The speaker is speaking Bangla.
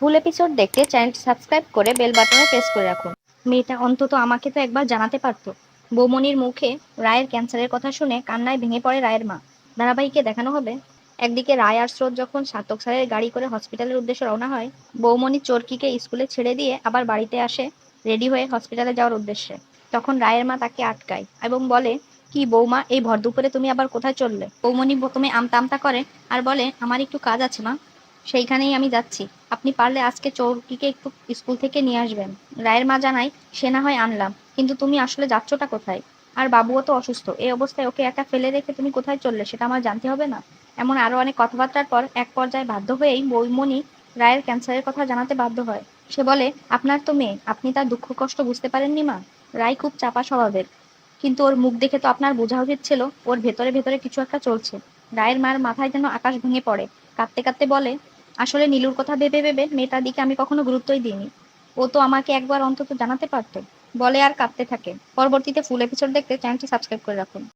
ফুল এপিসোড দেখতে চ্যানেলটি সাবস্ক্রাইব করে বেল বাটনে প্রেস করে রাখুন। মেয়েটা অন্তত আমাকে তো একবার জানাতে পারতো। বৌমনির মুখে রায়ের ক্যান্সারের কথা শুনে কান্নায় ভেঙে পড়ে রায়ের মা। ধারাবাহিকে দেখানো হবে একদিকে রায় আর স্রোত যখন সার্থক স্যারের গাড়ি করে হসপিটালের উদ্দেশ্যে রওনা হয়, বৌমনি চরকিকে স্কুলে ছেড়ে দিয়ে আবার বাড়িতে আসে রেডি হয়ে হসপিটালে যাওয়ার উদ্দেশ্যে। তখন রায়ের মা তাকে আটকায় এবং বলে, কি বৌমা, এই ভর দুপুরে তুমি আবার কোথায় চললে? বৌমনি প্রথমে আমতা আমতা করে আর বলে, আমার একটু কাজ আছে মা, সেইখানেই আমি যাচ্ছি। আপনি পারলে আজকে চৌকিকে একটু স্কুল থেকে নিয়ে আসবেন। রায়ের মা জানায়, সে না হয় আনলাম, কিন্তু তুমি আসলে যাচ্ছটা কোথায়? আর বাবুও তো অসুস্থ, এই অবস্থায় ওকে একা ফেলে রেখে তুমি কোথায় চললে সেটা আমার জানতে হবে না? এমন আরো অনেক কথাবার্তার পর এক পর্যায়ে বাধ্য হয়েই বৌমনি রায়ের ক্যান্সারের কথা জানাতে বাধ্য হয়। সে বলে, আপনার তো মেয়ে, আপনি তার দুঃখ কষ্ট বুঝতে পারেননি মা? রায় খুব চাপা স্বভাবের, কিন্তু ওর মুখ দেখে তো আপনার বোঝা উচিত ছিল ওর ভেতরে ভেতরে কিছু একটা চলছে। রায়ের মার মাথায় যেন আকাশ ভেঙে পড়ে। কাঁদতে কাঁদতে বলে, আসলে নীলুর কথা ভেবে ভেবে মেয়েটার দিকে আমি কখনো গুরুত্বই দিইনি। ও তো আমাকে একবার অন্তত জানাতে পারতো। বলে আর কাঁদতে থাকে। পরবর্তীতে ফুল এপিসোড দেখতে চ্যানেলটি সাবস্ক্রাইব করে রাখুন।